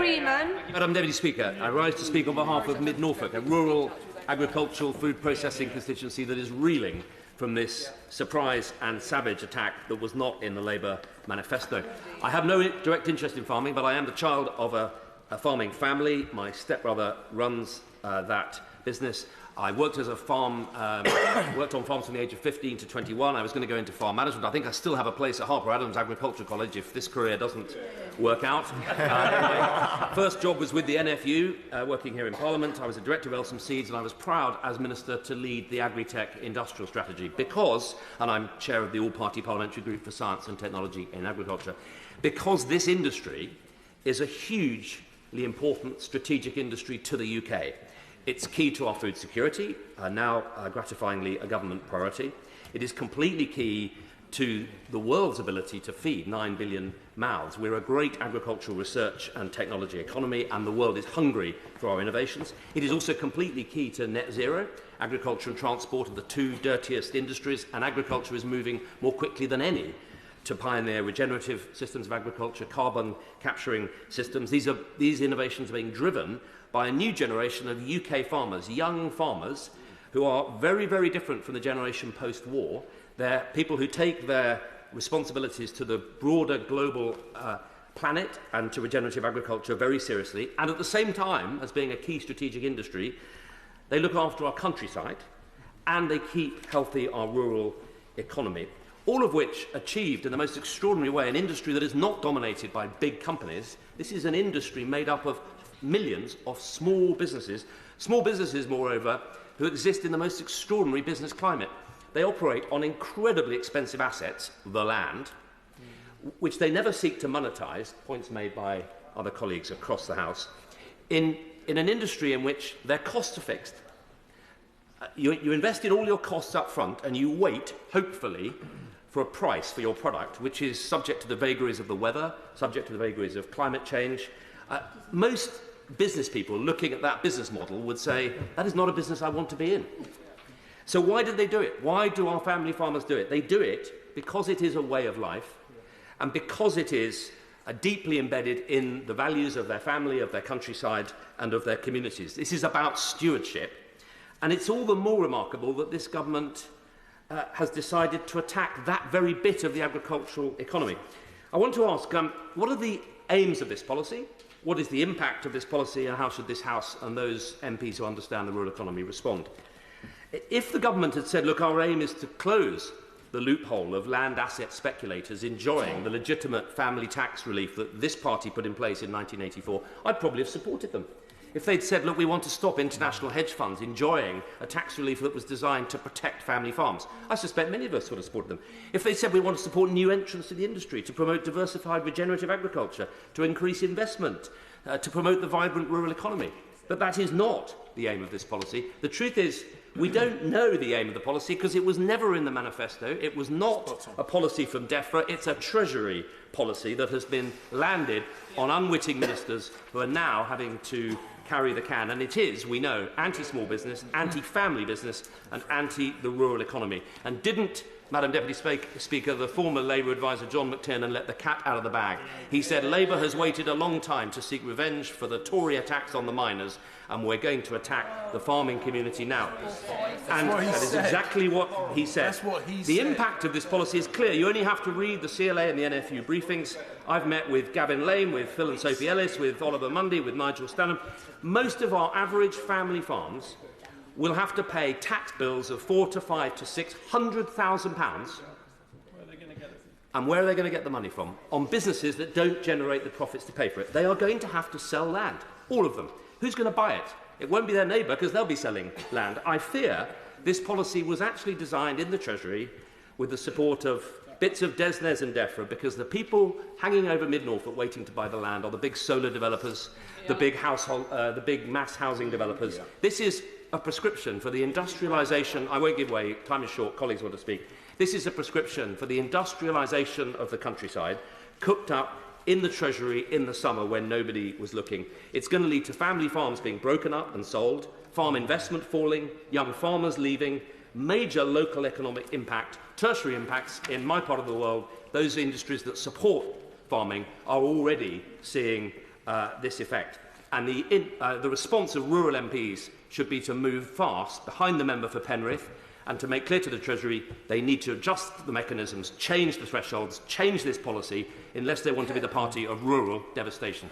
Freeman. Madam Deputy Speaker, I rise to speak on behalf of Mid-Norfolk, a rural agricultural food processing constituency that is reeling from this surprise and savage attack that was not in the Labour manifesto. I have no direct interest in farming, but I am the child of a farming family. My stepbrother runs that business. I worked as a worked on farms from the age of 15 to 21. I was going to go into farm management. I think I still have a place at Harper Adams Agricultural College if this career doesn't work out. My first job was with the NFU, working here in Parliament. I was a director of Elsom Seeds, and I was proud as Minister to lead the agri-tech industrial strategy because, and I'm chair of the all-party parliamentary group for science and technology in agriculture, because this industry is a hugely important strategic industry to the UK. It's key to our food security, now gratifyingly a government priority. It is completely key to the world's ability to feed 9 billion mouths. We're a great agricultural research and technology economy, and the world is hungry for our innovations. It is also completely key to net zero. Agriculture and transport are the two dirtiest industries, and agriculture is moving more quickly than any to pioneer regenerative systems of agriculture, carbon capturing systems. These innovations are being driven by a new generation of UK farmers, young farmers, who are very, very different from the generation post-war. They're people who take their responsibilities to the broader global planet and to regenerative agriculture very seriously, and at the same time, as being a key strategic industry, they look after our countryside and they keep healthy our rural economy. All of which achieved in the most extraordinary way an industry that is not dominated by big companies. This is an industry made up of millions of small businesses, moreover, who exist in the most extraordinary business climate. They operate on incredibly expensive assets, the land, which they never seek to monetize, points made by other colleagues across the House, in an industry in which their costs are fixed. You invest in all your costs up front and you wait, hopefully, for a price for your product, which is subject to the vagaries of the weather, subject to the vagaries of climate change. Most business people looking at that business model would say, that is not a business I want to be in. So why did they do it? Why do our family farmers do it? They do it because it is a way of life and because it is deeply embedded in the values of their family, of their countryside and of their communities. This is about stewardship, and it's all the more remarkable that this government has decided to attack that very bit of the agricultural economy. I want to ask, what are the aims of this policy? What is the impact of this policy, and how should this House and those MPs who understand the rural economy respond? If the government had said, look, our aim is to close the loophole of land asset speculators enjoying the legitimate family tax relief that this party put in place in 1984, I'd probably have supported them. If they'd said, look, we want to stop international hedge funds enjoying a tax relief that was designed to protect family farms, I suspect many of us would have supported them. If they said we want to support new entrants to the industry, to promote diversified regenerative agriculture, to increase investment, to promote the vibrant rural economy. But that is not the aim of this policy. The truth is, we don't know the aim of the policy because it was never in the manifesto. It was not a policy from DEFRA. It's a Treasury policy that has been landed on unwitting ministers who are now having to carry the can. And it is, we know, anti-small business, anti-family business and anti-the rural economy. And didn't, Madam Deputy Speaker, the former Labour adviser John McTiernan let the cat out of the bag. He said Labour has waited a long time to seek revenge for the Tory attacks on the miners, and we're going to attack the farming community now. And that is exactly what he said. The impact of this policy is clear. You only have to read the CLA and the NFU briefings. I've met with Gavin Lane, with Phil and Sophie Ellis, with Oliver Mundy, with Nigel Stanham. Most of our average family farms will have to pay tax bills of £400,000 to £500,000 to £600,000. And where are they going to get the money from? On businesses that don't generate the profits to pay for it. They are going to have to sell land, all of them. Who's going to buy it? It won't be their neighbour because they'll be selling land. I fear this policy was actually designed in the Treasury with the support of bits of DESNES and DEFRA, because the people hanging over Mid-Norfolk waiting to buy the land are the big solar developers, the big mass housing developers. This is a prescription for the industrialisation. I won't give way, time is short, colleagues want to speak. This is a prescription for the industrialisation of the countryside, cooked up in the Treasury in the summer when nobody was looking. It's going to lead to family farms being broken up and sold, farm investment falling, young farmers leaving, major local economic impact, tertiary impacts in my part of the world. Those industries that support farming are already seeing this effect. And the response of rural MPs should be to move fast behind the member for Penrith and to make clear to the Treasury they need to adjust the mechanisms, change the thresholds, change this policy, unless they want to be the party of rural devastation.